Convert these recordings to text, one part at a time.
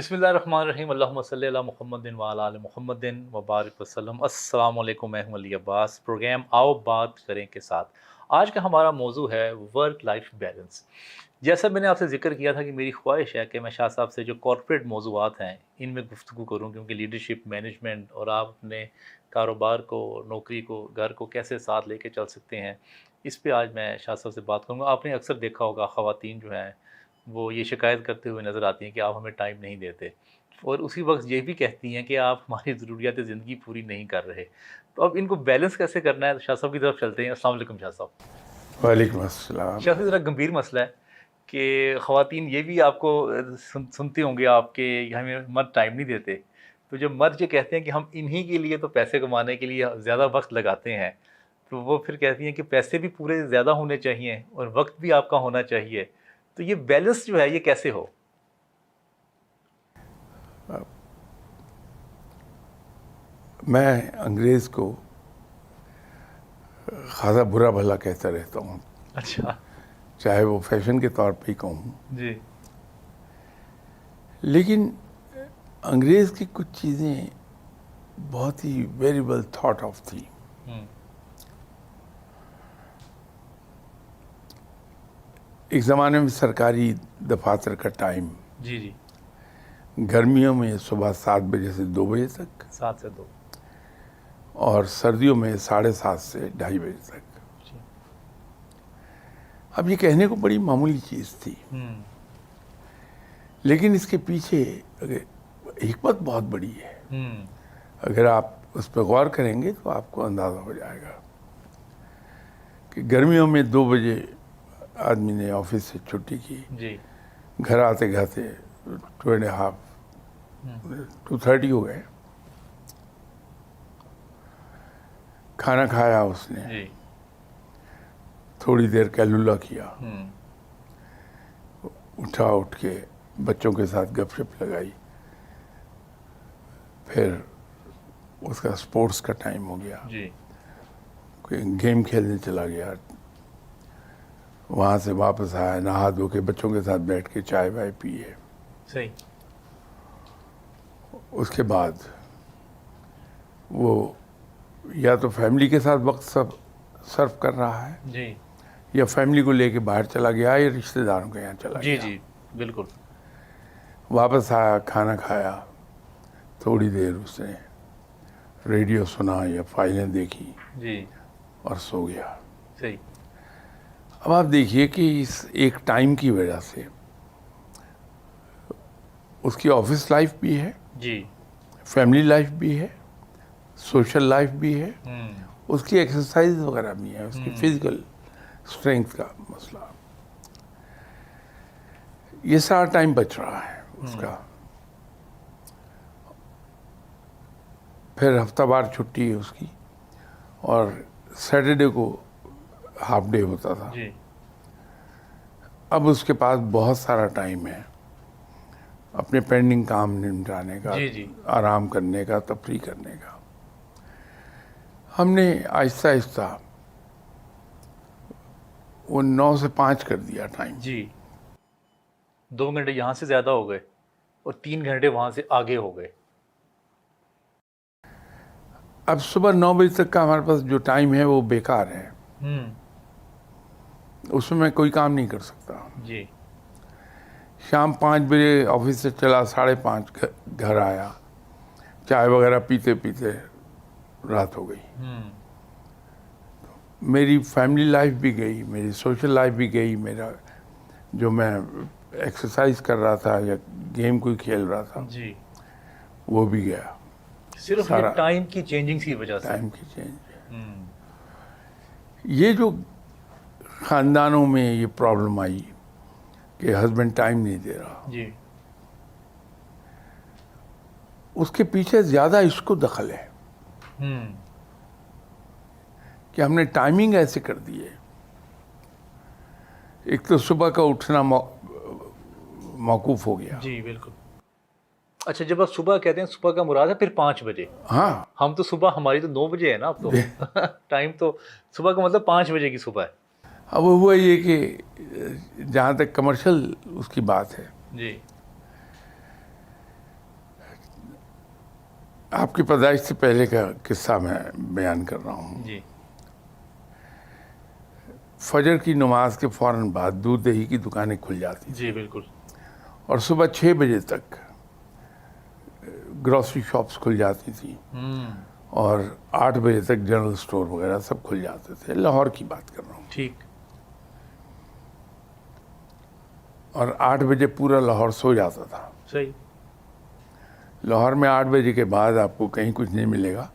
بسم اللہ الرحمن الرحیم، اللہم صلی علی محمد وعلی آل محمد وبارک وسلم۔ السلام علیکم، میں ہوں علی عباس۔ پروگرام آؤ بات کریں کے ساتھ آج کا ہمارا موضوع ہے ورک لائف بیلنس۔ جیسا میں نے آپ سے ذکر کیا تھا کہ میری خواہش ہے کہ میں شاہ صاحب سے جو کارپوریٹ موضوعات ہیں ان میں گفتگو کروں، کیونکہ لیڈرشپ، مینجمنٹ اور آپ اپنے کاروبار کو، نوکری کو، گھر کو کیسے ساتھ لے کے چل سکتے ہیں، اس پہ آج میں شاہ صاحب سے بات کروں گا۔ آپ نے اکثر دیکھا ہوگا خواتین جو ہیں وہ یہ شکایت کرتے ہوئے نظر آتی ہیں کہ آپ ہمیں ٹائم نہیں دیتے، اور اسی وقت یہ بھی کہتی ہیں کہ آپ ہماری ضروریات زندگی پوری نہیں کر رہے۔ تو اب ان کو بیلنس کیسے کرنا ہے؟ شاہ صاحب کی طرف چلتے ہیں۔ السلام علیکم شاہ صاحب۔ وعلیکم السلام۔ شاہ صاحب، ذرا گمبھیر مسئلہ ہے کہ خواتین یہ بھی آپ کو سنتے ہوں گے آپ کے ہمیں مرد ٹائم نہیں دیتے، تو جب مرد یہ کہتے ہیں کہ ہم انہی کے لیے تو پیسے کمانے کے لیے زیادہ وقت لگاتے ہیں، تو وہ پھر کہتی ہیں کہ پیسے بھی پورے زیادہ ہونے چاہیے اور وقت بھی آپ کا ہونا چاہیے، تو یہ بیلنس جو ہے یہ کیسے ہو؟ میں انگریز کو خاصا برا بھلا کہتا رہتا ہوں، اچھا چاہے وہ فیشن کے طور پہ ہی کہوں، جی لیکن انگریز کی کچھ چیزیں بہت he very well thought of تھی۔ ہوں ایک زمانے میں سرکاری دفاتر کا ٹائم جی جی گرمیوں میں صبح 7 بجے سے 2 بجے تک، 7 سے 2 اور سردیوں میں 7:30 سے 2:30 بجے تک۔ جی اب یہ کہنے کو بڑی معمولی چیز تھی، ہوں لیکن اس کے پیچھے حکمت بہت بڑی ہے۔ ہوں اگر آپ اس پہ غور کریں گے تو آپ کو اندازہ ہو جائے گا کہ گرمیوں میں 2 بجے آدمی نے آفس سے چھٹی کی، جی گھر آتے گھاتے 2:30 ہو گئے، کھانا کھایا اس نے، جی تھوڑی دیر کیلولا کیا، ہوں اٹھ کے بچوں کے ساتھ گپ شپ لگائی، پھر اس کا سپورٹس کا ٹائم ہو گیا، جی کوئی گیم کھیلنے چلا گیا، وہاں سے واپس آیا، نہا دھو کے بچوں کے ساتھ بیٹھ کے چائے وائے پیے، صحیح اس کے بعد وہ یا تو فیملی کے ساتھ وقت صرف کر رہا ہے، جی یا فیملی کو لے کے باہر چلا گیا، یا رشتہ داروں کے یہاں چلا جی گیا، جی بالکل واپس آیا، کھانا کھایا، تھوڑی دیر اس نے ریڈیو سنا یا فائلیں دیکھی جی اور سو گیا۔ صحیح اب آپ دیکھیے کہ اس ایک ٹائم کی وجہ سے اس کی آفس لائف بھی ہے، جی فیملی لائف بھی ہے، سوشل لائف بھی ہے، ہوں اس کی ایکسرسائز وغیرہ بھی ہے، اس کی فزیکل اسٹرینتھ کا مسئلہ، یہ سارا ٹائم بچ رہا ہے اس کا۔ پھر ہفتہ وار چھٹی ہے اس کی، اور سیٹرڈے کو ہاف ڈے ہوتا تھا۔ جی اب اس کے پاس بہت سارا ٹائم ہے اپنے پینڈنگ کام نمٹانے کا، جی جی آرام کرنے کا، تفریح کرنے کا۔ ہم نے آہستہ آہستہ وہ 9 سے 5 کر دیا ٹائم۔ جی 2 گھنٹے یہاں سے زیادہ ہو گئے اور 3 گھنٹے وہاں سے آگے ہو گئے۔ اب صبح 9 بجے تک کا ہمارے پاس جو ٹائم ہے وہ بیکار ہے، ہوں اس میں میں کوئی کام نہیں کر سکتا۔ جی شام 5 بجے آفس سے چلا، 5:30 گھر آیا، چائے وغیرہ پیتے پیتے رات ہو گئی۔ ہوں میری فیملی لائف بھی گئی، میری سوشل لائف بھی گئی، میرا جو میں ایکسرسائز کر رہا تھا یا گیم کوئی کھیل رہا تھا جی وہ بھی گیا، صرف یہ سارا ٹائم کی چینجنگ کی وجہ سے۔ ٹائم کی چینج۔ ہوں یہ جو خاندانوں میں یہ پرابلم آئی کہ ہسبینڈ ٹائم نہیں دے رہا، جی اس کے پیچھے زیادہ اس کو دخل ہے ہوں کہ ہم نے ٹائمنگ ایسے کر دی ہے۔ ایک تو صبح کا اٹھنا موقوف ہو گیا۔ جی بالکل۔ اچھا، جب آپ صبح کہتے ہیں، صبح کا مراد ہے پھر 5 بجے؟ ہاں، ہم تو صبح، ہماری تو 9 بجے ہے نا اب تو ٹائم تو صبح کا مطلب 5 بجے کی صبح ہے۔ اب ہوا یہ کہ جہاں تک کمرشل اس کی بات ہے، جی آپ کی پیدائش سے پہلے کا قصہ میں بیان کر رہا ہوں. جی فجر کی نماز کے فوراً بعد دودھ دہی کی دکانیں کھل جاتی تھیں جی بالکل. اور صبح 6 بجے تک گروسری شاپس کھل جاتی تھیں اور 8 بجے تک جنرل سٹور وغیرہ سب کھل جاتے تھے. لاہور کی بات کر رہا ہوں. ٹھیک. اور 8 بجے پورا لاہور سو جاتا تھا. صحیح. لاہور میں 8 بجے کے بعد آپ کو کہیں کچھ نہیں ملے گا.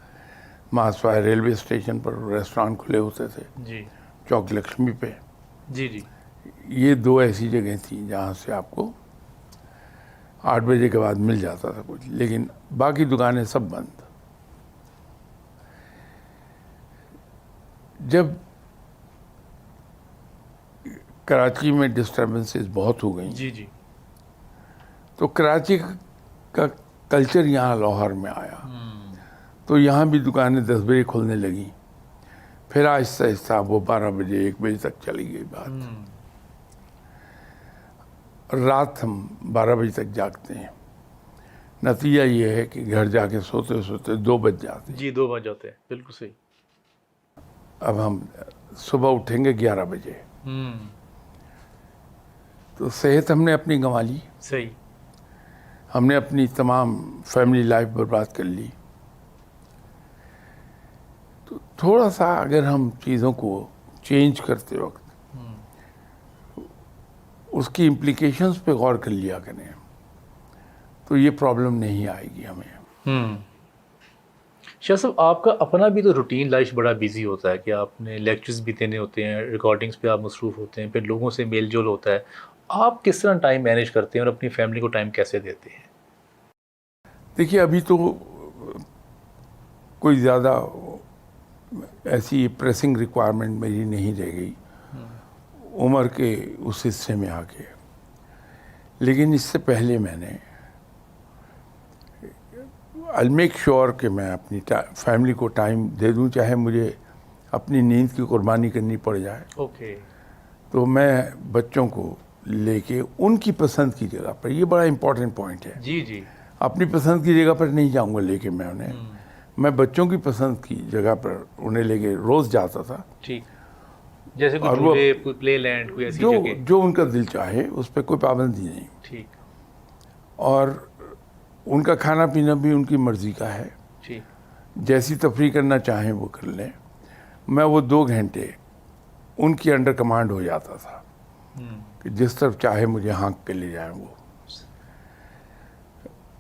ماسوائے ریلوے اسٹیشن پر ریسٹورانٹ کھلے ہوتے تھے, جی چوک لکشمی پہ. جی جی یہ 2 ایسی جگہیں تھیں جہاں سے آپ کو 8 بجے کے بعد مل جاتا تھا کچھ, لیکن باقی دکانیں سب بند. جب کراچی میں ڈسٹربنسز بہت ہو گئیں جی جی تو کراچی کا کلچر یہاں لاہور میں آیا, تو یہاں بھی دکانیں 10 بجے کھلنے لگیں. پھر آہستہ آہستہ وہ 12 بجے 1 بجے تک چلی گئی بات. رات ہم 12 بجے تک جاگتے ہیں. نتیجہ یہ ہے کہ گھر جا کے سوتے سوتے 2 بج جاتے ہیں. جی 2 بج جاتے ہیں. بالکل صحیح. اب ہم صبح اٹھیں گے 11 بجے, تو صحت ہم نے اپنی گنوا لی, صحیح. ہم نے اپنی تمام فیملی لائف برباد کر لی. تو تھوڑا سا اگر ہم چیزوں کو چینج کرتے وقت اس کی امپلیکیشنز پہ غور کر لیا کریں تو یہ پرابلم نہیں آئے گی ہمیں. شاہ صاحب آپ کا اپنا بھی تو روٹین لائف بڑا بیزی ہوتا ہے کہ آپ نے لیکچرز بھی دینے ہوتے ہیں, ریکارڈنگز پہ آپ مصروف ہوتے ہیں, پھر لوگوں سے میل جول ہوتا ہے. آپ کس طرح ٹائم مینیج کرتے ہیں اور اپنی فیملی کو ٹائم کیسے دیتے ہیں؟ دیکھیے ابھی تو کوئی زیادہ ایسی پریسنگ ریکوائرمنٹ میری نہیں رہ گئی عمر کے اس حصے میں آ کے, لیکن اس سے پہلے میں نے I'll make sure کہ میں اپنی فیملی کو ٹائم دے دوں, چاہے مجھے اپنی نیند کی قربانی کرنی پڑ جائے. اوکے. تو میں بچوں کو لے کے ان کی پسند کی جگہ پر, یہ بڑا امپورٹنٹ پوائنٹ ہے, جی جی اپنی پسند کی جگہ پر نہیں جاؤں گا لے کے میں انہیں, میں بچوں کی پسند کی جگہ پر انہیں لے کے روز جاتا تھا. ٹھیک. جیسے اور کوئی وہ جھولے, کوئی پلے لینڈ, کوئی ایسی جگہ. جو ان کا دل چاہے اس پہ کوئی پابندی نہیں, ٹھیک. اور ان کا کھانا پینا بھی ان کی مرضی کا ہے, ٹھیک. جیسی تفریح کرنا چاہیں وہ کر لیں. میں وہ 2 گھنٹے ان کی انڈر کمانڈ ہو جاتا تھا کہ جس طرف چاہے مجھے ہانک کے لے جائیں وہ,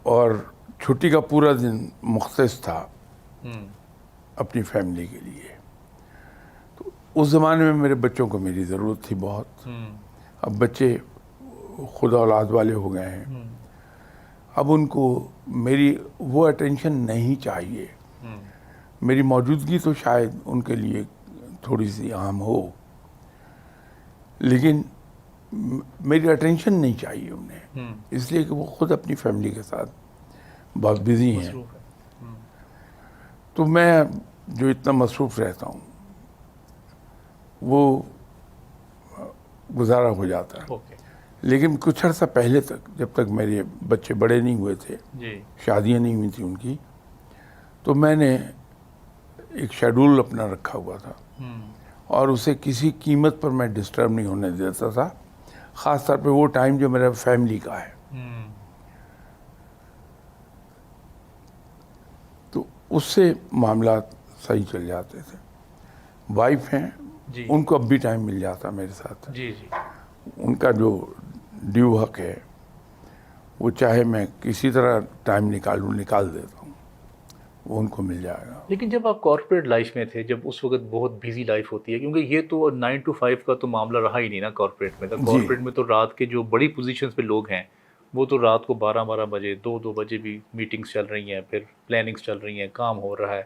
اور چھٹی کا پورا دن مختص تھا اپنی فیملی کے لیے. تو اس زمانے میں میرے بچوں کو میری ضرورت تھی بہت. اب بچے خود اولاد والے ہو گئے ہیں, اب ان کو میری وہ اٹینشن نہیں چاہیے. میری موجودگی تو شاید ان کے لیے تھوڑی سی اہم ہو, لیکن میری اٹینشن نہیں چاہیے انہیں, اس لیے کہ وہ خود اپنی فیملی کے ساتھ بہت بزی ہیں. تو میں جو اتنا مصروف رہتا ہوں وہ گزارا ہو جاتا ہے. لیکن کچھ عرصہ پہلے تک, جب تک میرے بچے بڑے نہیں ہوئے تھے, شادیاں نہیں ہوئی تھیں ان کی, تو میں نے ایک شیڈول اپنا رکھا ہوا تھا اور اسے کسی قیمت پر میں ڈسٹرب نہیں ہونے دیتا تھا, خاص طور پہ وہ ٹائم جو میرا فیملی کا ہے. تو اس سے معاملات صحیح چل جاتے تھے. وائف ہیں, ان کو اب بھی ٹائم مل جاتا میرے ساتھ. جی جی ان کا جو ڈیو حق ہے وہ چاہے میں کسی طرح ٹائم نکال دیتا ہوں, وہ ان کو مل جائے گا. لیکن جب آپ کارپوریٹ لائف میں تھے, جب اس وقت بہت بیزی لائف ہوتی ہے, کیونکہ یہ تو 9 to 5 کا تو معاملہ رہا ہی نہیں نا کارپوریٹ میں. کارپوریٹ میں تو رات کے جو بڑی پوزیشنز پہ لوگ ہیں وہ تو رات کو 12 بجے 2 بجے بھی میٹنگز چل رہی ہیں, پھر پلاننگز چل رہی ہیں, کام ہو رہا ہے.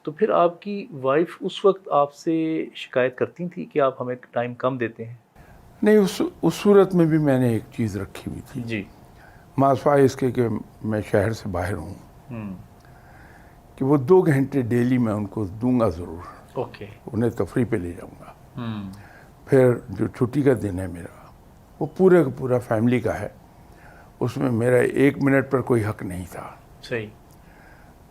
تو پھر آپ کی وائف اس وقت آپ سے شکایت کرتی تھی کہ آپ ہمیں ٹائم کم دیتے ہیں؟ نہیں, اس صورت میں بھی میں نے ایک چیز رکھی ہوئی تھی. جی. ماسوائے اس کے کہ میں شہر سے باہر ہوں, کہ وہ 2 گھنٹے ڈیلی میں ان کو دوں گا ضرور. اوکے. انہیں تفریح پہ لے جاؤں گا. پھر جو چھٹی کا دن ہے میرا, وہ پورے کا پورا فیملی کا ہے, اس میں میرا 1 منٹ پر کوئی حق نہیں تھا. صحیح.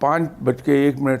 5:01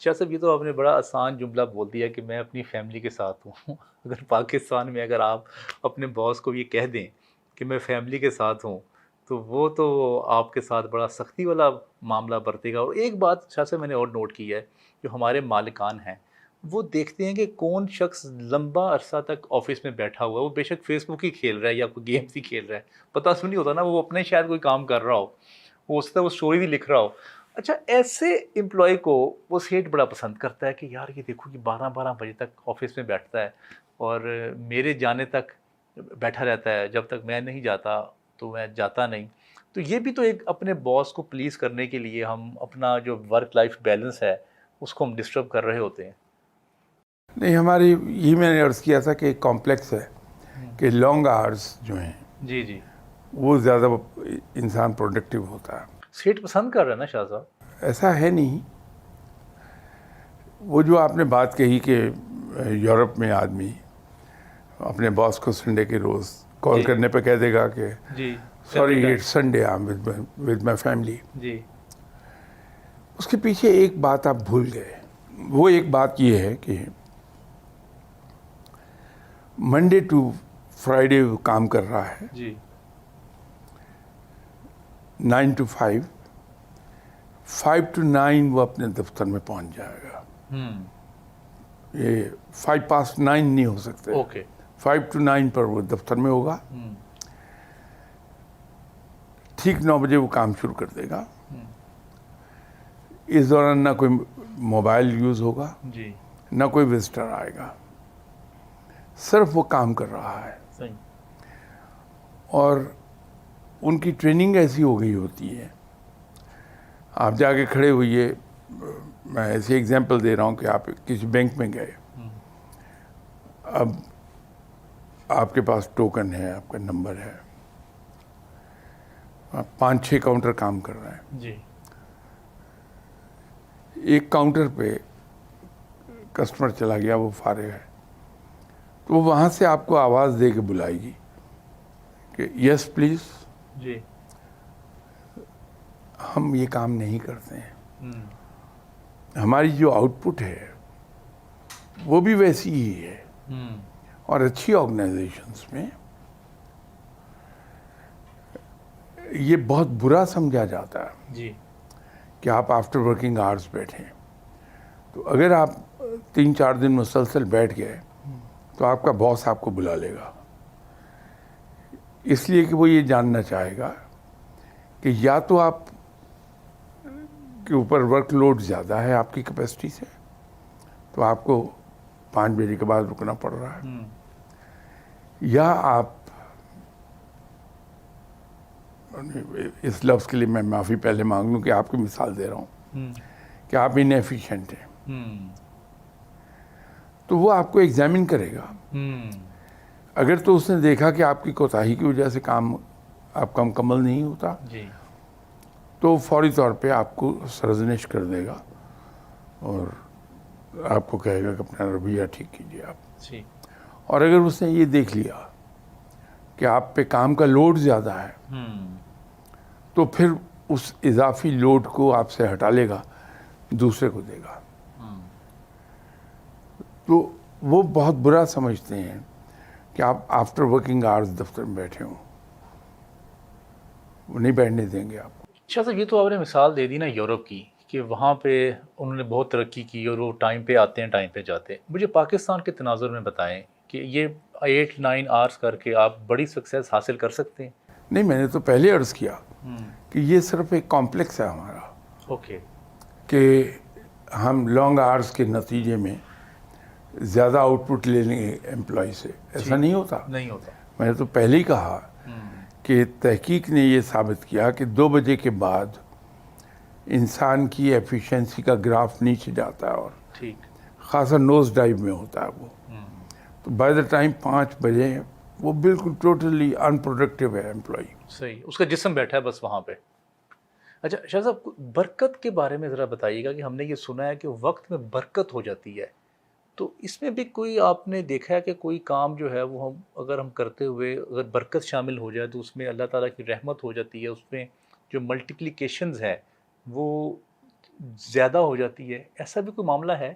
شاہ صاحب یہ تو آپ نے بڑا آسان جملہ بول دیا کہ میں اپنی فیملی کے ساتھ ہوں اگر پاکستان میں اگر آپ اپنے باس کو یہ کہہ دیں کہ میں فیملی کے ساتھ ہوں تو وہ تو آپ کے ساتھ بڑا سختی والا معاملہ برتے گا. اور ایک بات شاہ صاحب میں نے اور نوٹ کی ہے، جو ہمارے مالکان ہیں وہ دیکھتے ہیں کہ کون شخص لمبا عرصہ تک آفس میں بیٹھا ہوا ہے، وہ بے شک فیس بک ہی کھیل رہا ہے یا کوئی گیمز ہی کھیل رہا ہے، پتہ تو نہیں ہوتا نا، وہ اپنے شاید کوئی کام کر رہا ہو، وہ اس طرح وہ اسٹوری بھی لکھ رہا ہو. اچھا ایسے امپلائی کو وہ سیٹ بڑا پسند کرتا ہے کہ یار یہ دیکھو کہ 12 بجے تک آفس میں بیٹھتا ہے اور میرے جانے تک بیٹھا رہتا ہے، جب تک میں نہیں جاتا تو میں جاتا نہیں. تو یہ بھی تو ایک اپنے باس کو پلیز کرنے کے لیے ہم اپنا جو ورک لائف بیلنس ہے اس کو ہم ڈسٹرب کر رہے ہوتے ہیں. نہیں، ہماری یہی میں نے عرض کیا تھا کہ ایک کمپلیکس ہے کہ لانگ آورس جو ہیں جی جی، وہ زیادہ انسان پروڈکٹیو ہوتا ہے. سیٹ پسند کر رہا ہے نا شاہ صاحب. ایسا ہے نہیں. وہ جو آپ نے بات کہی کہ یورپ میں آدمی اپنے باس کو سنڈے کے روز کال جی. کرنے پہ کہہ دے گا کہ جی sorry it's Sunday I am with my family. جی اس کے پیچھے ایک بات آپ بھول گئے. وہ ایک بات یہ ہے کہ منڈے ٹو فرائیڈے وہ کام کر رہا ہے جی 9 to 5. 5 to 9 وہ اپنے دفتر میں پہنچ جائے گا. یہ 5 past 9 نہیں ہو سکتے. اوکے 5 to 9 پر وہ دفتر میں ہوگا. ٹھیک 9 بجے وہ کام شروع کر دے گا. اس دوران نہ کوئی موبائل یوز ہوگا، جی نہ کوئی وزٹر آئے گا. صرف وہ کام کر رہا ہے. صحیح. اور ان کی ٹریننگ ایسی ہو گئی ہوتی ہے. آپ جا کے کھڑے ہوئیے، میں ایسی ایگزامپل دے رہا ہوں کہ آپ کسی بینک میں گئے، اب آپ کے پاس ٹوکن ہے، آپ کا نمبر ہے، آپ 5-6 کاؤنٹر کام کر رہے ہیں. جی ایک کاؤنٹر پہ کسٹمر چلا گیا، وہ فارغ ہے، تو وہ وہاں سے آپ کو آواز دے کے بلائے گی کہ یس پلیز. جی ہم یہ کام نہیں کرتے ہیں. ہماری جو آؤٹ پٹ ہے وہ بھی ویسی ہی ہے. اور اچھی آرگنائزیشنس میں یہ بہت برا سمجھا جاتا ہے جی کہ آپ آفٹر ورکنگ آورس بیٹھیں. تو اگر آپ 3-4 دن مسلسل بیٹھ گئے تو آپ کا باس آپ کو بلا لے گا، اس لیے کہ وہ یہ جاننا چاہے گا کہ یا تو آپ کے اوپر ورک لوڈ زیادہ ہے آپ کی کیپیسٹی سے، تو آپ کو 5 بجے کے بعد رکنا پڑ رہا ہے، یا آپ، اس لفظ کے لیے میں معافی پہلے مانگ لوں کہ آپ کی مثال دے رہا ہوں، کہ آپ انیفیشینٹ ہیں. تو وہ آپ کو ایگزامن کرے گا. اگر تو اس نے دیکھا کہ آپ کی کوتاہی کی وجہ سے کام آپ کا مکمل نہیں ہوتا جی تو فوری طور پہ آپ کو سرزنش کر دے گا اور آپ کو کہے گا کہ اپنا رویہ ٹھیک کیجیے آپ. جی اور اگر اس نے یہ دیکھ لیا کہ آپ پہ کام کا لوڈ زیادہ ہے تو پھر اس اضافی لوڈ کو آپ سے ہٹا لے گا، دوسرے کو دے گا. تو وہ بہت برا سمجھتے ہیں کہ آپ آفٹر ورکنگ آورز دفتر میں بیٹھے ہوں. وہ نہیں بیٹھنے دیں گے آپ کو. شاہ صاحب یہ تو آپ نے مثال دے دی نا یورپ کی، کہ وہاں پہ انہوں نے بہت ترقی کی اور وہ ٹائم پہ آتے ہیں ٹائم پہ جاتے ہیں. مجھے پاکستان کے تناظر میں بتائیں کہ یہ 8-9 آورس کر کے آپ بڑی سکسیس حاصل کر سکتے ہیں؟ نہیں، میں نے تو پہلے عرض کیا کہ یہ صرف ایک کمپلیکس ہے ہمارا، اوکے کہ ہم لانگ آورس کے نتیجے میں زیادہ آؤٹ پٹ لے لیں گے امپلائی سے. ایسا نہیں ہوتا. نہیں ہوتا. میں نے تو پہلے ہی کہا کہ تحقیق نے یہ ثابت کیا کہ 2 بجے کے بعد انسان کی ایفیشنسی کا گراف نیچے جاتا ہے اور ٹھیک. خاصا نوز ڈائیو میں ہوتا ہے وہ. تو بائی دا ٹائم 5 بجے وہ بالکل ٹوٹلی ان پروڈکٹیو ہے امپلائی. صحیح، اس کا جسم بیٹھا ہے بس وہاں پہ. اچھا شاہ صاحب برکت کے بارے میں ذرا بتائیے گا، کہ ہم نے یہ سنا ہے کہ وقت میں برکت ہو جاتی ہے، تو اس میں بھی کوئی آپ نے دیکھا ہے کہ کوئی کام جو ہے وہ اگر ہم کرتے ہوئے اگر برکت شامل ہو جائے تو اس میں اللہ تعالیٰ کی رحمت ہو جاتی ہے، اس میں جو ملٹیپلیکیشنز ہے وہ زیادہ ہو جاتی ہے، ایسا بھی کوئی معاملہ ہے؟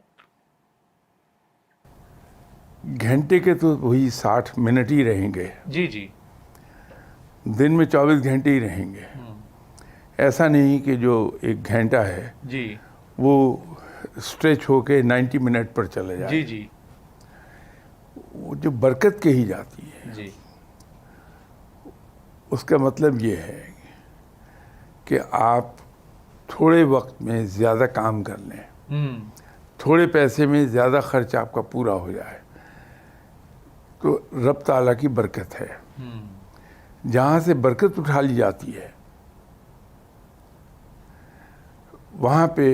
گھنٹے کے تو وہی 60 منٹ ہی رہیں گے، جی جی. دن میں 24 گھنٹے ہی رہیں گے. ایسا نہیں کہ جو 1 گھنٹہ ہے جی وہ اسٹریچ ہو کے 90 منٹ پر چلے جائے. جی جی وہ جو برکت کہی جاتی ہے جی. اس کا مطلب یہ ہے کہ آپ تھوڑے وقت میں زیادہ کام کر لیں، تھوڑے پیسے میں زیادہ خرچ آپ کا پورا ہو جائے، تو رب تعالیٰ کی برکت ہے. جہاں سے برکت اٹھا لی جاتی ہے وہاں پہ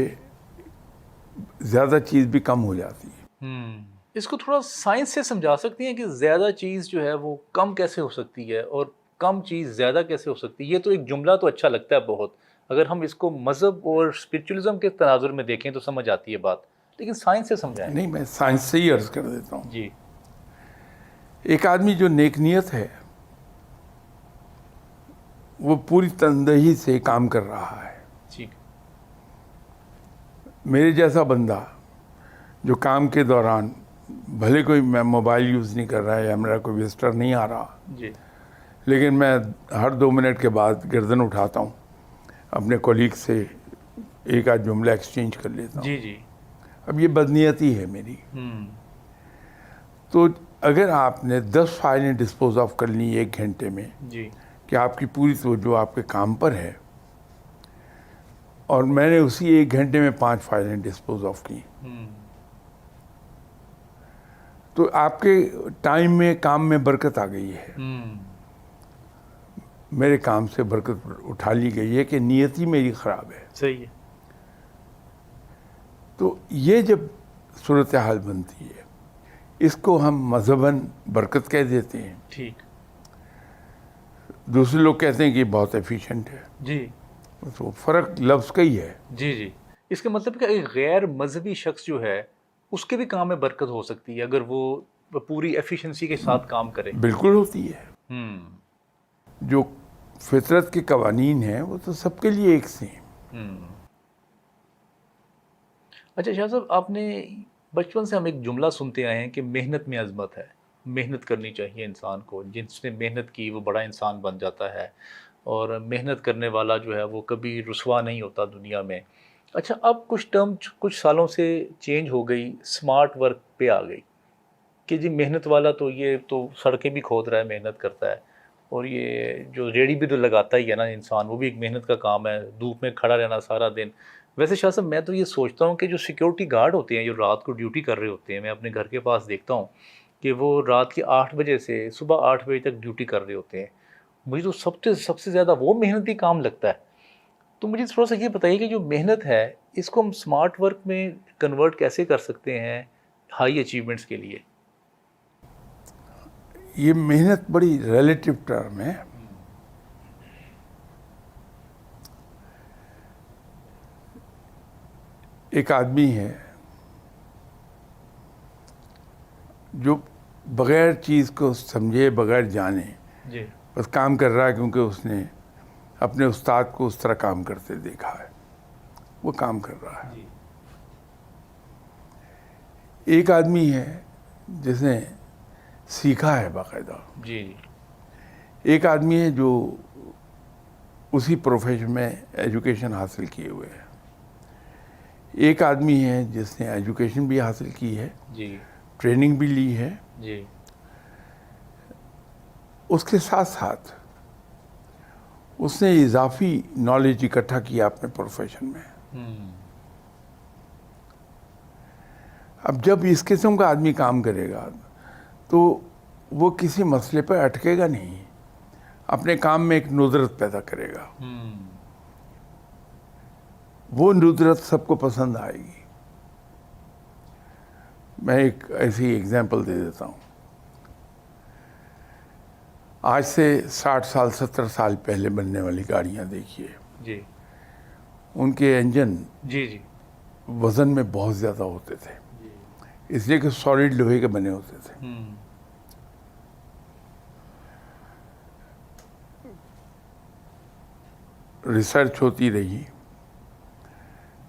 زیادہ چیز بھی کم ہو جاتی ہے. اس کو تھوڑا سائنس سے سمجھا سکتی ہیں کہ زیادہ چیز جو ہے وہ کم کیسے ہو سکتی ہے اور کم چیز زیادہ کیسے ہو سکتی ہے؟ یہ تو ایک جملہ تو اچھا لگتا ہے بہت، اگر ہم اس کو مذہب اور اسپرچولیزم کے تناظر میں دیکھیں تو سمجھ آتی ہے بات، لیکن سائنس سے سمجھائیں. نہیں، میں سائنس سے ہی عرض کر دیتا ہوں. جی ایک آدمی جو نیک نیت ہے وہ پوری تندہی سے کام کر رہا ہے. ٹھیک. میرے جیسا بندہ جو کام کے دوران بھلے کوئی میں موبائل یوز نہیں کر رہا ہے یا میرا کوئی وزٹر نہیں آ رہا، جی لیکن میں ہر 2 منٹ کے بعد گردن اٹھاتا ہوں، اپنے کولیگ سے ایک آدھ جملہ ایکسچینج کر لیتا ہوں. جی جی. اب یہ بدنیتی ہے میری. تو اگر آپ نے 10 فائلیں ڈسپوز آف کر لی 1 گھنٹے میں جی کہ آپ کی پوری توجہ آپ کے کام پر ہے، اور میں نے اسی 1 گھنٹے میں 5 فائلیں ڈسپوز آف کی، تو آپ کے ٹائم میں کام میں برکت آ گئی ہے. میرے کام سے برکت اٹھا لی گئی ہے کہ نیت ہی میری خراب ہے. صحیح ہے. تو یہ جب صورتحال بنتی ہے اس کو ہم مذہباً برکت کہہ دیتے ہیں. ٹھیک. دوسرے لوگ کہتے ہیں کہ یہ بہت ایفیشینٹ ہے. جی تو فرق لفظ کا ہی ہے. جی جی. اس کا مطلب کہ ایک غیر مذہبی شخص جو ہے اس کے بھی کام میں برکت ہو سکتی ہے اگر وہ پوری ایفیشنسی کے ساتھ کام کرے. بالکل ہوتی ہے. جو فطرت کے قوانین ہیں وہ تو سب کے لیے ایک سے ہیں. اچھا شاہ صاحب، آپ نے بچپن سے ہم ایک جملہ سنتے آئے ہیں کہ محنت میں عظمت ہے، محنت کرنی چاہیے انسان کو، جس نے محنت کی وہ بڑا انسان بن جاتا ہے، اور محنت کرنے والا جو ہے وہ کبھی رسوا نہیں ہوتا دنیا میں. اچھا، اب کچھ ٹرم کچھ سالوں سے چینج ہو گئی، سمارٹ ورک پہ آ گئی کہ جی محنت والا تو یہ تو سڑکیں بھی کھود رہا ہے، محنت کرتا ہے، اور یہ جو ریڑھی بھی تو لگاتا ہی ہے نا انسان، وہ بھی ایک محنت کا کام ہے، دھوپ میں کھڑا رہنا سارا دن. ویسے شاہ صاحب میں تو یہ سوچتا ہوں کہ جو سیکیورٹی گارڈ ہوتے ہیں جو رات کو ڈیوٹی کر رہے ہوتے ہیں، میں اپنے گھر کے پاس دیکھتا ہوں کہ وہ رات کے 8 بجے سے صبح 8 بجے تک ڈیوٹی کر رہے ہوتے ہیں. مجھے تو سب سے زیادہ وہ محنتی کام لگتا ہے. تو مجھے تھوڑا سا یہ بتائیے کہ جو محنت ہے اس کو ہم سمارٹ ورک میں کنورٹ کیسے کر سکتے ہیں ہائی اچیومنٹس کے لیے؟ یہ محنت بڑی ریلیٹو ٹرم ہے. ایک آدمی ہے جو بغیر چیز کو سمجھے، بغیر جانے جی بس کام کر رہا ہے کیونکہ اس نے اپنے استاد کو اس طرح کام کرتے دیکھا ہے، وہ کام کر رہا ہے. جی ایک آدمی ہے جس نے سیکھا ہے باقاعدہ. جی جی. ایک آدمی ہے جو اسی پروفیشن میں ایجوکیشن حاصل کیے ہوئے ہے. ایک آدمی ہے جس نے ایجوکیشن بھی حاصل کی ہے، جی ٹریننگ بھی لی ہے. جی اس کے ساتھ ساتھ اس نے اضافی نالج اکٹھا کیا اپنے پروفیشن میں. اب جب اس قسم کا آدمی کام کرے گا تو وہ کسی مسئلے پہ اٹکے گا نہیں، اپنے کام میں ایک ندرت پیدا کرے گا. وہ ندرت سب کو پسند آئے گی. میں ایک ایسی ایگزامپل دے دیتا ہوں. آج سے 60 سال 70 سال پہلے بننے والی گاڑیاں دیکھیے، جی ان کے انجن جی جی وزن میں بہت زیادہ ہوتے تھے، اس لیے کہ سالڈ لوہے کے بنے ہوتے تھے. ریسرچ ہوتی رہی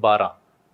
12,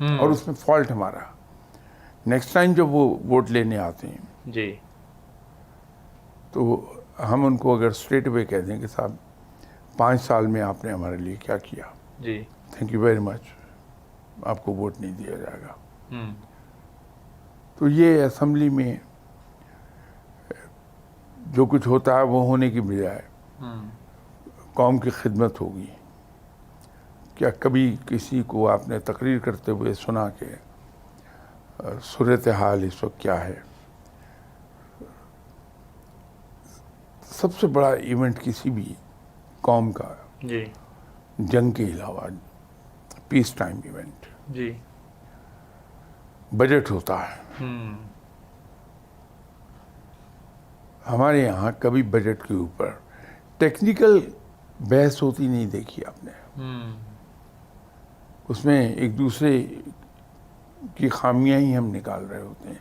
اور اس میں فالٹ ہمارا. نیکسٹ ٹائم جب وہ ووٹ لینے آتے ہیں جی تو ہم ان کو اگر اسٹریٹ اوے کہہ دیں کہ صاحب 5 سال میں آپ نے ہمارے لیے کیا کیا, جی تھینک یو ویری مچ, آپ کو ووٹ نہیں دیا جائے گا. ہوں تو یہ اسمبلی میں جو کچھ ہوتا ہے وہ ہونے کی بجائے ہوں قوم کی خدمت ہوگی. کیا کبھی کسی کو آپ نے تقریر کرتے ہوئے سنا کہ صورتحال اس وقت کیا ہے؟ سب سے بڑا ایونٹ کسی بھی قوم کا جی جنگ کے علاوہ پیس ٹائم ایونٹ جی بجٹ ہوتا ہے. ہوں ہمارے یہاں کبھی بجٹ کے اوپر ٹیکنیکل بحث ہوتی نہیں دیکھی آپ نے. ہوں اس میں ایک دوسرے کی خامیاں ہی ہم نکال رہے ہوتے ہیں.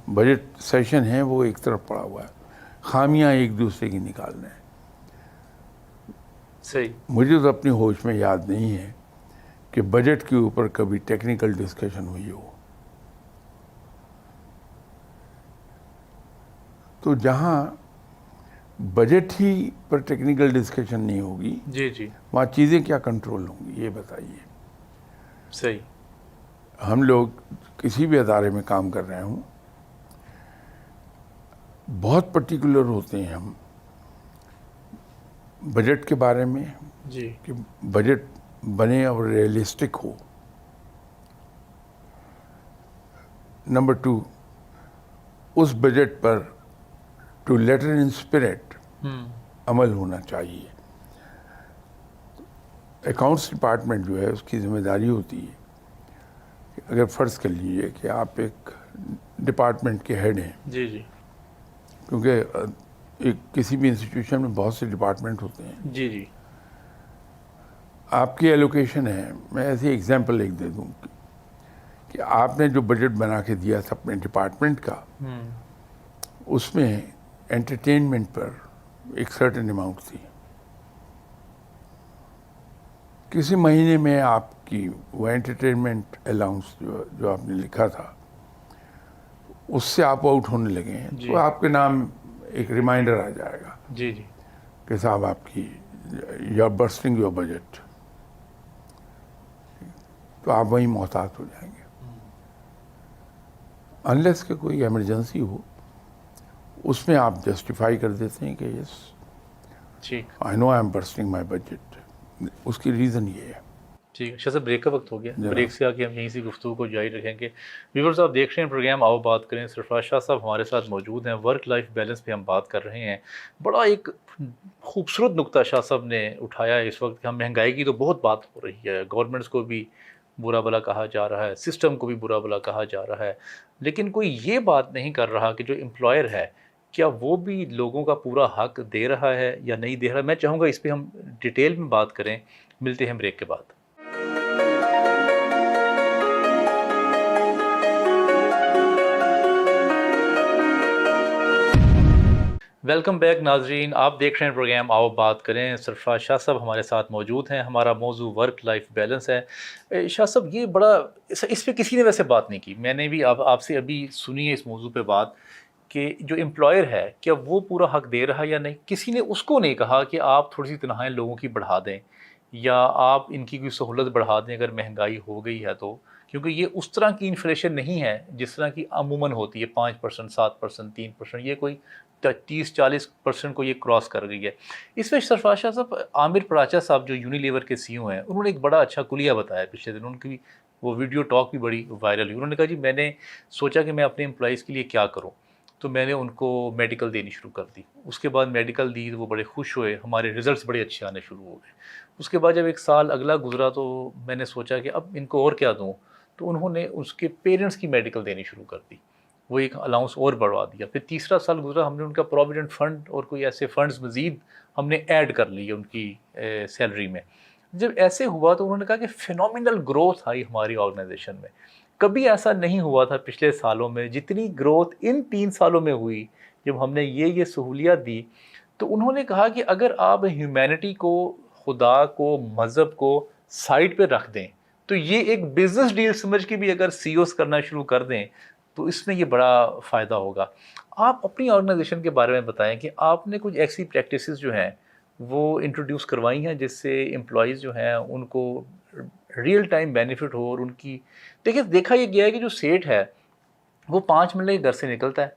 بجٹ سیشن ہے وہ ایک طرف پڑا ہوا ہے, خامیاں ایک دوسرے کی نکال رہے ہیں. صحیح. مجھے تو اپنی ہوش میں یاد نہیں ہے کہ بجٹ کے اوپر کبھی ٹیکنیکل ڈسکشن ہوئی ہو. تو جہاں بجٹ ہی پر ٹیکنیکل ڈسکشن نہیں ہوگی جی جی وہاں چیزیں کیا کنٹرول ہوں گی, یہ بتائیے. صحیح. ہم لوگ کسی بھی ادارے میں کام کر رہے ہوں, بہت پرٹیکولر ہوتے ہیں ہم بجٹ کے بارے میں جی کہ بجٹ بنے اور ریئلسٹک ہو. نمبر 2, اس بجٹ پر ٹو لیٹر ان اسپرٹ ہوں عمل ہونا چاہیے. اکاؤنٹس ڈپارٹمنٹ جو ہے اس کی ذمہ داری ہوتی ہے کہ اگر فرض کر لیجیے کہ آپ ایک ڈپارٹمنٹ کے ہیڈ ہیں, جی جی کیونکہ ایک کسی بھی انسٹیٹیوشن میں بہت سے ڈپارٹمنٹ ہوتے ہیں, جی جی آپ کی ایلوکیشن ہے. میں ایسی ایگزامپل ایک دے دوں کہ آپ نے جو بجٹ بنا کے دیا تھا اپنے ڈپارٹمنٹ کا, ہوں اس میں انٹرٹینمنٹ پر ایک سرٹن اماؤنٹ تھی. کسی مہینے میں آپ کی وہ انٹرٹینمنٹ الاؤنس جو آپ نے لکھا تھا اس سے آپ آؤٹ ہونے لگے ہیں, جی تو آپ کے نام ایک ریمائنڈر آ جائے گا جی جی کہ صاحب آپ کی you are bursting your budget, تو آپ وہیں محتاط ہو جائیں گے. انلیس کہ کوئی ایمرجنسی ہو, اس میں آپ جسٹیفائی کر دیتے ہیں کہ یس ٹھیک آئی نو آئی ایم برسٹنگ مائی بجٹ. اس کی ریزن یہ ہے. ٹھیک ہے. شاہ صاحب بریک کا وقت ہو گیا, جناب. بریک سے آ کے ہم یہیں سے گفتگو کو جاری رکھیں گے. ویورز آپ دیکھ رہے ہیں پروگرام آؤ بات کریں, سرفراز شاہ صاحب ہمارے ساتھ موجود ہیں. ورک لائف بیلنس پہ ہم بات کر رہے ہیں. بڑا ایک خوبصورت نقطہ شاہ صاحب نے اٹھایا ہے اس وقت کہ ہم مہنگائی کی تو بہت بات ہو رہی ہے, گورنمنٹس کو بھی برا بلا کہا جا رہا ہے, سسٹم کو بھی برا بلا کہا جا رہا ہے, لیکن کوئی یہ بات نہیں کر رہا کہ جو امپلائر ہے کیا وہ بھی لوگوں کا پورا حق دے رہا ہے یا نہیں دے رہا. میں چاہوں گا اس پہ ہم ڈیٹیل میں بات کریں. ملتے ہیں بریک کے بعد. ویلکم بیک ناظرین, آپ دیکھ رہے ہیں پروگرام آؤ بات کریں. سرفراز شاہ صاحب ہمارے ساتھ موجود ہیں. ہمارا موضوع ورک لائف بیلنس ہے. شاہ صاحب یہ بڑا اس پہ کسی نے ویسے بات نہیں کی, میں نے بھی آپ سے ابھی سنی ہے اس موضوع پہ بات کہ جو امپلائر ہے کیا وہ پورا حق دے رہا ہے یا نہیں. کسی نے اس کو نہیں کہا کہ آپ تھوڑی سی تنخواہیں لوگوں کی بڑھا دیں یا آپ ان کی کوئی سہولت بڑھا دیں اگر مہنگائی ہو گئی ہے تو, کیونکہ یہ اس طرح کی انفلیشن نہیں ہے جس طرح کی عموماً ہوتی ہے 5%, 7%, 3%. یہ کوئی 30-40% کو یہ کراس کر گئی ہے. اس میں سرفراز شاہ صاحب, عامر پراچا صاحب جو یونیلیور کے سی او ہیں, انہوں نے ایک بڑا اچھا کلیہ بتایا پچھلے دن. ان کی وہ ویڈیو ٹاک بھی بڑی وائرل ہوئی. انہوں نے کہا جی میں نے سوچا کہ میں اپنے امپلائیز کے لیے کیا کروں, تو میں نے ان کو میڈیکل دینی شروع کر دی. اس کے بعد میڈیکل دی, وہ بڑے خوش ہوئے, ہمارے ریزلٹس بڑے اچھے آنے شروع ہو گئے. اس کے بعد جب ایک سال اگلا گزرا تو میں نے سوچا کہ اب ان کو اور کیا دوں, تو انہوں نے اس کے پیرنٹس کی میڈیکل دینی شروع کر دی, وہ ایک الاؤنس اور بڑھوا دیا. پھر تیسرا سال گزرا, ہم نے ان کا پروویڈنٹ فنڈ اور کوئی ایسے فنڈز مزید ہم نے ایڈ کر لیے ان کی سیلری میں. جب ایسے ہوا تو انہوں نے کہا کہ فینومینل گروتھ آئی ہماری آرگنائزیشن میں. کبھی ایسا نہیں ہوا تھا پچھلے سالوں میں جتنی گروتھ ان 3 سالوں میں ہوئی جب ہم نے یہ سہولیات دی. تو انہوں نے کہا کہ اگر آپ ہیومینٹی کو, خدا کو, مذہب کو سائڈ پہ رکھ دیں, تو یہ ایک بزنس ڈیل سمجھ کے بھی اگر سی اوز کرنا شروع کر دیں تو اس میں یہ بڑا فائدہ ہوگا. آپ اپنی آرگنائزیشن کے بارے میں بتائیں کہ آپ نے کچھ ایسی پریکٹسز جو ہیں وہ انٹروڈیوس کروائی ہیں جس سے امپلائیز جو ہیں ان کو ریئل ٹائم بینیفٹ ہو. اور ان کی دیکھیں دیکھا یہ گیا ہے کہ جو سیٹ ہے وہ 5 منٹ کے گھر سے نکلتا ہے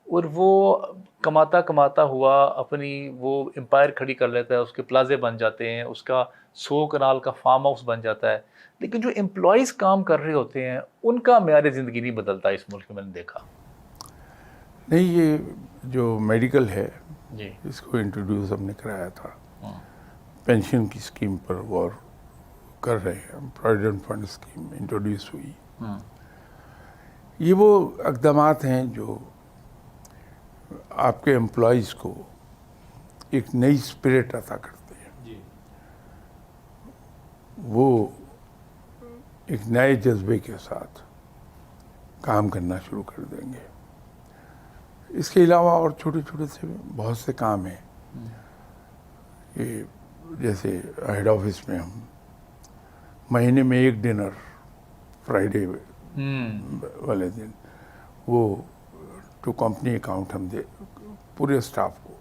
اور وہ کماتا کماتا ہوا اپنی وہ امپائر کھڑی کر لیتا ہے, اس کے پلازے بن جاتے ہیں, اس کا 100 کنال کا فارم ہاؤس بن جاتا ہے. لیکن جو امپلائیز کام کر رہے ہوتے ہیں ان کا معیار زندگی نہیں بدلتا اس ملک میں نے دیکھا. نہیں, یہ جو میڈیکل ہے جی اس کو انٹروڈیوس ہم نے کرایا تھا, پینشن کی اسکیم پر غور کر رہے ہیں, پروویڈنٹ فنڈ اسکیم انٹروڈیوس ہوئی. یہ وہ اقدامات ہیں جو آپ کے امپلائیز کو ایک نئی اسپرٹ عطا کرتے ہیں. جی وہ ایک نئے جذبے کے ساتھ کام کرنا شروع کر دیں گے. اس کے علاوہ اور چھوٹے چھوٹے سے بہت سے کام ہیں کہ جیسے ہیڈ آفس میں ہم مہینے میں ایک ڈنر فرائیڈے والے دن وہ ٹو کمپنی اکاؤنٹ ہم دے پورے اسٹاف کو.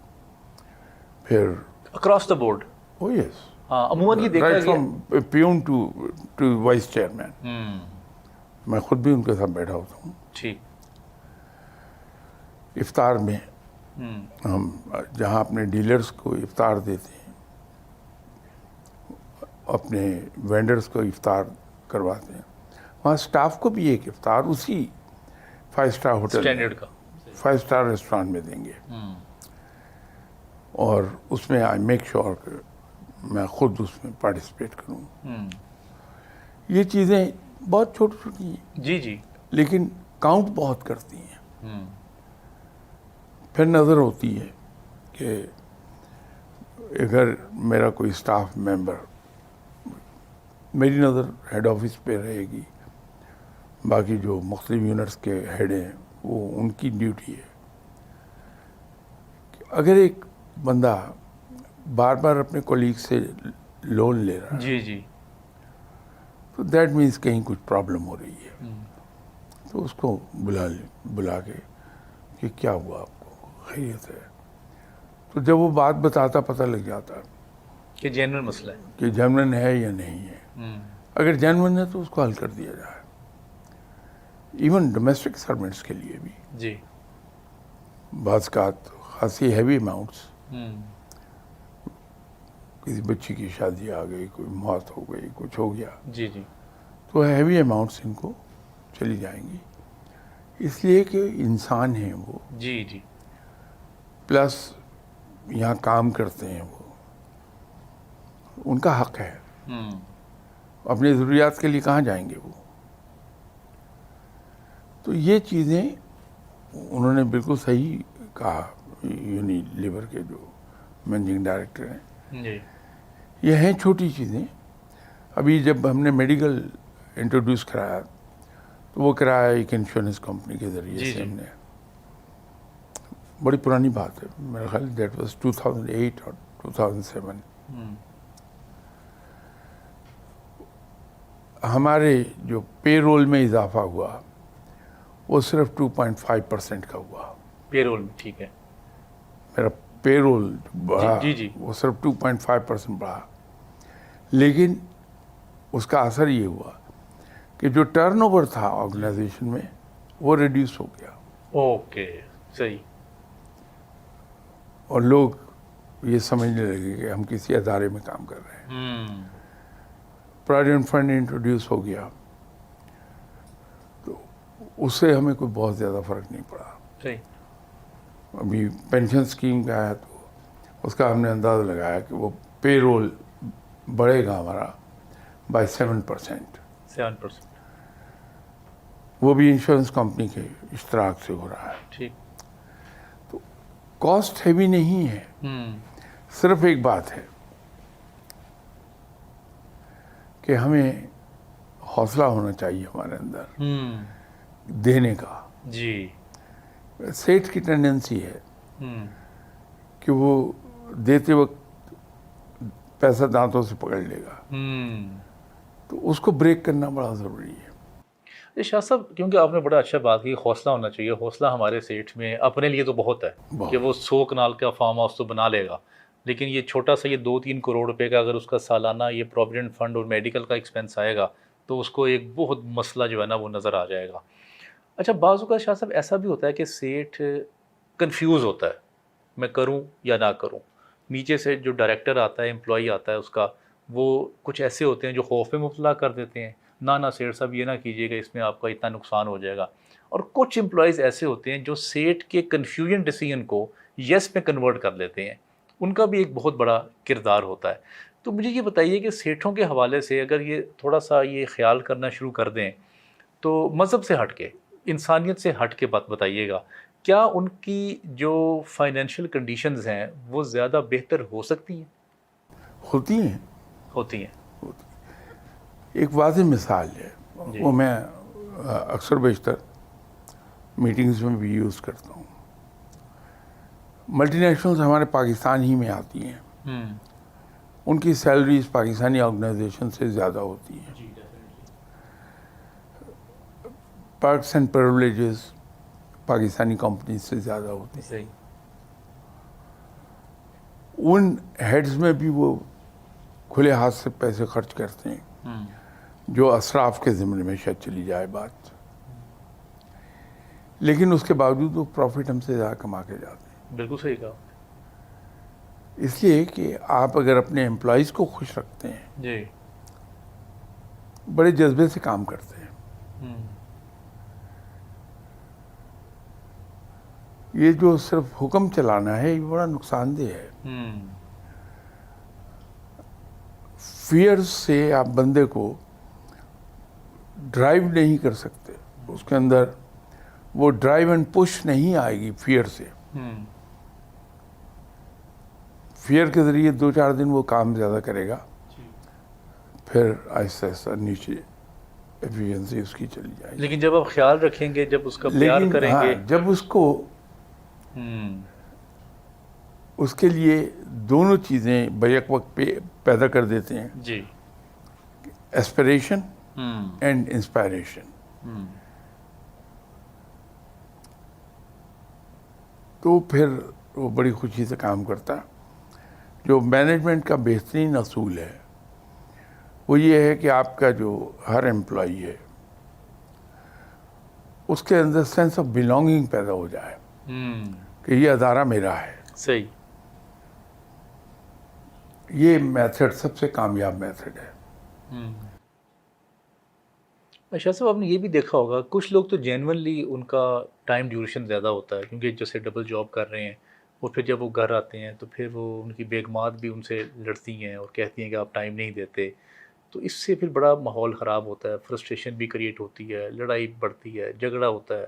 پھر اکراس دا بورڈ. او یس, ہاں عموماً یہ دیکھا رائٹ گیا. From peon to vice chairman. میں خود بھی ان کے ساتھ بیٹھا ہوتا ہوں. ٹھیک. افطار میں ہم جہاں اپنے ڈیلرز کو افطار دیتے ہیں, اپنے وینڈرز کو افطار کرواتے ہیں, وہاں اسٹاف کو بھی ایک افطار اسی 5 اسٹار ہوٹل اسٹینڈرڈ کا 5 اسٹار ریسٹورانٹ میں دیں گے. اور اس میں آئی میک شیور کہ میں خود اس میں پارٹیسپیٹ کروں. یہ چیزیں بہت چھوٹی چھوٹی ہیں جی جی لیکن کاؤنٹ بہت کرتی ہیں. پھر نظر ہوتی ہے کہ اگر میرا کوئی اسٹاف ممبر, میری نظر ہیڈ آفس پہ رہے گی, باقی جو مختلف یونٹس کے ہیڈ ہیں وہ ان کی ڈیوٹی ہے. اگر ایک بندہ بار بار اپنے کولیگ سے لون لے رہا ہے جی جی تو دیٹ مینس کہیں کچھ پرابلم ہو رہی ہے. تو اس کو بلا کے کہ کیا ہوا, آپ کو خیریت ہے؟ تو جب وہ بات بتاتا پتہ لگ جاتا کہ جینرل مسئلہ ہے. کہ جینون ہے یا نہیں ہے. اگر جینون ہے تو اس کو حل کر دیا جائے. ایون ڈومیسٹک سرونٹس کے لیے بھی جی بعض کا خاصی ہیوی اماؤنٹس, کسی بچی کی شادی آ گئی, کوئی موت ہو گئی, کچھ ہو گیا, جی جی تو ہیوی اماؤنٹس ان کو چلی جائیں گی. اس لیے کہ انسان ہیں وہ, جی جی پلس یہاں کام کرتے ہیں وہ, ان کا حق ہے. اپنی ضروریات کے لیے کہاں جائیں گے وہ؟ تو یہ چیزیں انہوں نے بالکل صحیح کہا. یونیلیور کے جو مینیجنگ ڈائریکٹر ہیں, جی یہ ہیں چھوٹی چیزیں. ابھی جب ہم نے میڈیکل انٹروڈیوس کرایا تو وہ کرایا ایک انشورنس کمپنی کے ذریعے جی سے. جی. ہم نے, بڑی پرانی بات ہے, میرا خیال دیٹ واز 2008 اور 2007. ہمارے جو پے رول میں اضافہ ہوا وہ صرف 2.5% کا ہوا. پے رول میں ٹھیک ہے. میرا پے رول بڑھا, جی جی وہ صرف 2.5% بڑھا. لیکن اس کا اثر یہ ہوا کہ جو ٹرن اوور تھا آرگنائزیشن میں وہ ریڈیوس ہو گیا. اوکے صحیح. اور لوگ یہ سمجھنے لگے کہ ہم کسی ادارے میں کام کر رہے ہیں. پروویڈنٹ فنڈ انٹروڈیوس ہو گیا تو اس سے ہمیں کوئی بہت زیادہ فرق نہیں پڑا. صحیح. ابھی پینشن اسکیم کا آیا تو اس کا ہم نے اندازہ لگایا کہ وہ پے رول بڑھے گا ہمارا بائی 7%. 7%. وہ بھی انشورنس کمپنی کے اشتراک سے ہو رہا ہے. ٹھیک. تو کاسٹ ہیوی نہیں ہے. صرف ایک بات ہے کہ ہمیں حوصلہ ہونا چاہیے ہمارے اندر دینے کا. جی سیٹ کی ٹینڈنسی ہے کہ وہ دیتے وقت پیسہ دانتوں سے پکڑ لے گا, تو اس کو بریک کرنا بڑا ضروری ہے. شاہ صاحب کیونکہ آپ نے بڑا اچھا بات کی، حوصلہ ہونا چاہیے. حوصلہ ہمارے سیٹھ میں اپنے لیے تو بہت ہے کہ وہ 100 کنال کا فارم ہاؤس تو بنا لے گا، لیکن یہ چھوٹا سا یہ 2-3 کروڑ روپے کا اگر اس کا سالانہ یہ پروویڈنٹ فنڈ اور میڈیکل کا ایکسپینس آئے گا تو اس کو ایک بہت مسئلہ جو ہے نا وہ نظر آ جائے گا. اچھا بعض اوقات شاہ صاحب ایسا بھی ہوتا ہے کہ سیٹھ کنفیوز ہوتا ہے میں کروں یا نہ کروں. نیچے سے جو ڈائریکٹر آتا ہے، امپلائی آتا ہے اس کا، وہ کچھ ایسے ہوتے ہیں جو خوف میں مبتلا کر دیتے ہیں، نہ سیٹھ صاحب یہ نہ کیجیے گا، اس میں آپ کا اتنا نقصان ہو جائے گا. اور کچھ امپلائیز ایسے ہوتے ہیں جو سیٹھ کے کنفیوژن ڈیسیژن کو یس میں کنورٹ کر لیتے ہیں. ان کا بھی ایک بہت بڑا کردار ہوتا ہے. تو مجھے یہ بتائیے کہ سیٹھوں کے حوالے سے اگر یہ تھوڑا سا یہ خیال کرنا شروع کر دیں تو مذہب سے ہٹ کے، انسانیت سے ہٹ کے بات بتائیے گا، کیا ان کی جو فائنینشیل کنڈیشنز ہیں وہ زیادہ بہتر ہو سکتی ہیں؟ ہوتی ہیں. ہوتی ہیں. ایک واضح مثال ہے، وہ میں اکثر بیشتر میٹنگز میں بھی یوز کرتا ہوں. ملٹی نیشنلز ہمارے پاکستان ہی میں آتی ہیں، ان کی سیلریز پاکستانی آرگنائزیشن سے زیادہ ہوتی ہیں. Perks and privileges Pakistani companies سے زیادہ ہوتی ہیں. ان ہیڈز میں بھی وہ کھلے ہاتھ سے پیسے خرچ کرتے ہیں جو اسراف کے ضمن میں شاید چلی جائے بات، لیکن اس کے باوجود وہ پروفٹ ہم سے زیادہ کما کے جاتے ہیں. بالکل صحیح کہا. اس لیے کہ آپ اگر اپنے امپلائیز کو خوش رکھتے ہیں، جی بڑے جذبے سے کام کرتے ہیں. یہ جو صرف حکم چلانا ہے یہ بڑا نقصان دہ ہے. فیئر سے آپ بندے کو ڈرائیو نہیں کر سکتے، اس کے اندر وہ ڈرائیو اینڈ پش نہیں آئے گی فیئر سے. فیئر کے ذریعے 2-4 دن وہ کام زیادہ کرے گا، پھر آہستہ آہستہ نیچے ایفیشنسی اس کی چلی جائے گی. لیکن جب آپ خیال رکھیں گے، جب اس کا پیار کریں گے، جب اس کو اس کے لیے دونوں چیزیں بیک وقت پیدا کر دیتے ہیں، جی ایسپریشن اینڈ انسپائریشن، تو پھر وہ بڑی خوشی سے کام کرتا. جو مینجمنٹ کا بہترین اصول ہے وہ یہ ہے کہ آپ کا جو ہر امپلائی ہے اس کے اندر سینس آف بلانگنگ پیدا ہو جائے کہ یہ ادارہ میرا ہے. صحیح. یہ میتھڈ سب سے کامیاب میتھڈ ہے. شاہ صاحب آپ نے یہ بھی دیکھا ہوگا کچھ لوگ تو جینونلی ان کا ٹائم ڈیوریشن زیادہ ہوتا ہے کیونکہ جیسے ڈبل جاب کر رہے ہیں، اور پھر جب وہ گھر آتے ہیں تو پھر وہ ان کی بیگمات بھی ان سے لڑتی ہیں اور کہتی ہیں کہ آپ ٹائم نہیں دیتے. تو اس سے پھر بڑا ماحول خراب ہوتا ہے، فرسٹریشن بھی کریٹ ہوتی ہے، لڑائی بڑھتی ہے، جھگڑا ہوتا ہے.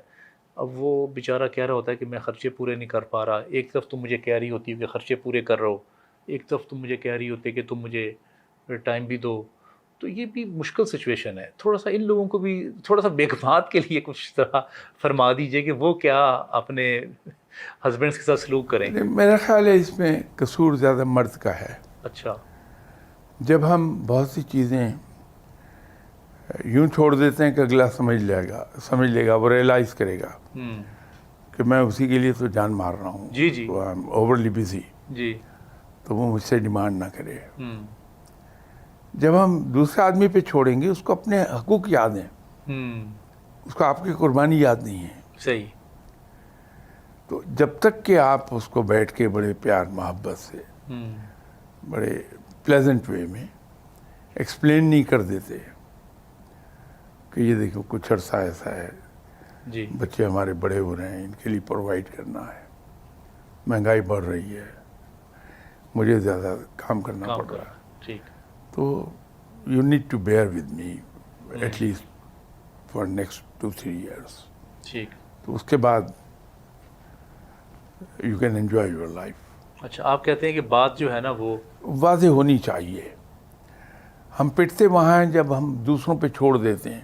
اب وہ بیچارہ کہہ رہا ہوتا ہے کہ میں خرچے پورے نہیں کر پا رہا. ایک طرف تم مجھے کہہ رہی ہوتی ہے کہ خرچے پورے کر رہو، ایک طرف تم مجھے کہہ رہی ہوتی ہے کہ تم مجھے ٹائم بھی دو. تو یہ بھی مشکل سچویشن ہے. تھوڑا سا ان لوگوں کو بھی تھوڑا سا بیگمات کے لیے کچھ طرح فرما دیجئے کہ وہ کیا اپنے ہسبینڈس کے ساتھ سلوک کریں. میرا خیال ہے اس میں قصور زیادہ مرد کا ہے. اچھا. جب ہم بہت سی چیزیں یوں چھوڑ دیتے ہیں کہ اگلا سمجھ لے گا، وہ ریئلائز کرے گا کہ میں اسی کے لیے تو جان مار رہا ہوں، جی جی اوورلی بزی، جی، تو وہ مجھ سے ڈیمانڈ نہ کرے. جب ہم دوسرے آدمی پہ چھوڑیں گے اس کو اپنے حقوق یاد ہیں، اس کو آپ کی قربانی یاد نہیں ہے. صحیح. تو جب تک کہ آپ اس کو بیٹھ کے بڑے پیار محبت سے بڑے پلیزنٹ وے میں ایکسپلین نہیں کر دیتے کہ یہ دیکھو کچھ عرصہ ایسا ہے، جی بچے ہمارے بڑے ہو رہے ہیں، ان کے لیے پرووائڈ کرنا ہے، مہنگائی بڑھ رہی ہے، مجھے زیادہ کام کرنا پڑ رہا ہے، ٹھیک، تو you need to bear with me at least for next 2-3 years. ٹھیک. تو اس کے بعد you can enjoy your life. اچھا، آپ کہتے ہیں کہ بات جو ہے نا وہ واضح ہونی چاہیے. ہم پٹتے وہاں ہیں جب ہم دوسروں پہ چھوڑ دیتے ہیں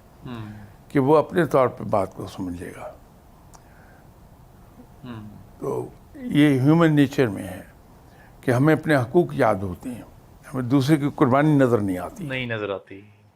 کہ وہ اپنے طور پہ بات کو سمجھ لے گا. تو یہ ہیومن نیچر میں ہے کہ ہمیں اپنے حقوق یاد ہوتے ہیں، ہمیں دوسرے کی قربانی نظر نہیں آتی. نہیں نظر آتی.